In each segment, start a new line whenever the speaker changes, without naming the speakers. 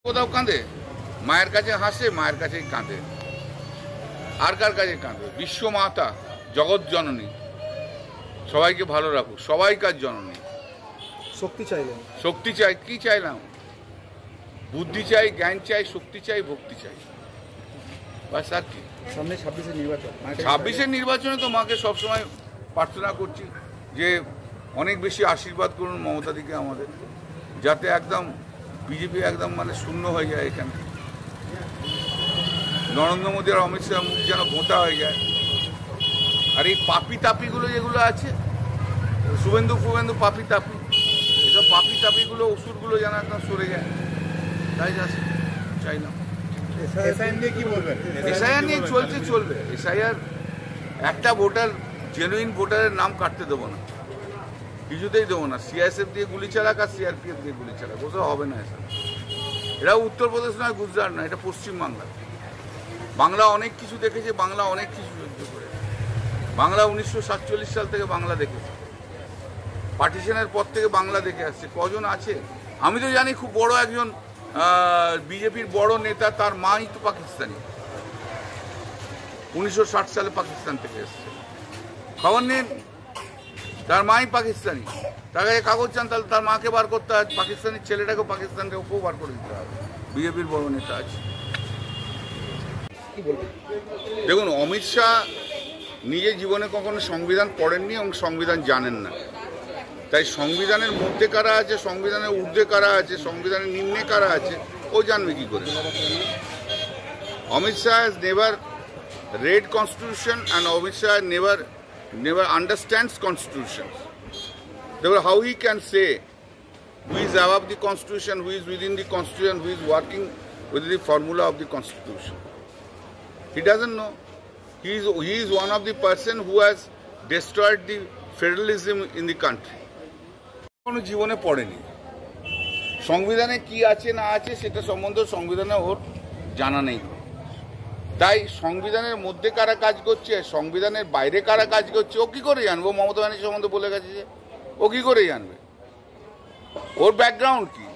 কোথাও কাঁদে, মায়ের কাছে হাসে, মায়ের কাছেই কাঁদে। আর কার কাছে কাঁদে? বিশ্ব মাতা, জগৎ জননী, সবাইকে ভালো রাখুক, সবাইকার জননী।
শক্তি চাইলেন?
শক্তি চাই, কি চাইলাম? বুদ্ধি চাই, জ্ঞান চাই, শক্তি চাই, ভক্তি চাই, বাস। আর কি?
সামনে 26-এর নির্বাচন,
26-এর নির্বাচনে তো মাকে সবসময় প্রার্থনা করছি যে অনেক বেশি আশীর্বাদ করুন মমতাদিকে আমাদের, যাতে একদম বিজেপি একদম মানে শূন্য হয়ে যায় এখানে। নরেন্দ্র মোদী আর অমিত শাহ মুখ যেন গোঁতা হয়ে যায়। আর এই পাপি তাপিগুলো যেগুলো আছে, শুভেন্দু ফুবেন্দু পাপি তাপি, এসব পাপি তাপিগুলো, ওষুধগুলো যেন একদম সরে যায়, তাই চাইলাম।
এসআইআর নিয়ে কি বলবেন?
এসআইআর নিয়ে চলবে। এসআইআর একটা ভোটার, জেনুইন ভোটারের নাম কাটতে দেবো না, কিছুতেই দেবো না। সিআইএসএফ দিয়ে গুলি চালাক আর সিআরপিএফ দিয়ে গুলি চালাক, ওসব হবে না। এটা উত্তরপ্রদেশ নয়, গুজরাট নয়, এটা পশ্চিমবাংলা। বাংলা অনেক কিছু দেখেছে, বাংলা অনেক কিছু সহ্য করে। বাংলা 1947 সাল থেকে বাংলা দেখেছে, পার্টিশনের পর থেকে বাংলা দেখে আসছে। কজন আছে আমি তো জানি, খুব বড় একজন বিজেপির বড় নেতা, তার মাই তো পাকিস্তানি, 1960 সালে পাকিস্তান থেকে এসছে। খবর নেন, তার মাই পাকিস্তানি। তার কাছে কাগজ চান, তাহলে তার মাকে বার করতে হয়, পাকিস্তানের ছেলেটাকেও পাকিস্তানকে ওকেও বার করে দিতে হবে। বিজেপির বড় নেতা আছে। দেখুন, অমিত শাহ নিজের জীবনে কখনো সংবিধান পড়েননি এবং সংবিধান জানেন না। তাই সংবিধানের মধ্যে কারা আছে, সংবিধানের ঊর্ধ্বে কারা আছে, সংবিধানের নিম্নে কারা আছে, ও জানবে কি করে? Amit Shah has never read constitution and Amit Shah never understands constitution. Therefore, how he can say who is above the constitution, who is within the constitution, who is working with the formula of the constitution? He doesn't know. He is one of the person who has destroyed the federalism in the country. কোনো জীবনে পড়েনি, সংবিধানে কি আছে না আছে সেটা সম্বন্ধে সংবিধানে ওর জানা নেই। তাই সংবিধানের মধ্যে কারা কাজ করছে, সংবিধানের বাইরে কারা কাজ করছে, ও কি করে জানবে? মমতা ব্যানার্জি সম্বন্ধে বলে গেছে যে, ও কি করে জানবে? ওর ব্যাকগ্রাউন্ড কি?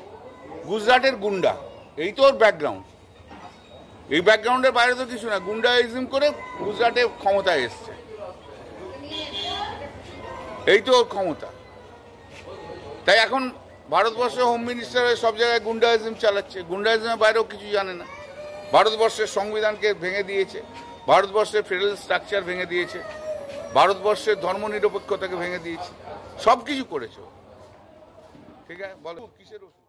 গুজরাটের গুন্ডা, এই তো ওর ব্যাকগ্রাউন্ড। এই ব্যাকগ্রাউন্ডের বাইরে তো কিছু না, গুন্ডাইজম করে গুজরাটে ক্ষমতায় এসছে, এই তো ওর ক্ষমতা। তাই এখন ভারতবর্ষে হোম মিনিস্টার সব জায়গায় গুন্ডাইজম চালাচ্ছে, গুন্ডাইজমের বাইরেও কিছু জানে না। ভারতবর্ষের সংবিধানকে ভেঙে দিয়েছে, ভারতবর্ষের ফেডারেল স্ট্রাকচার ভেঙে দিয়েছে, ভারতবর্ষের ধর্মনিরপেক্ষতাকে ভেঙে দিয়েছে, সব কিছু করেছে। ঠিক আছে, বলো কিসের ওষুধ?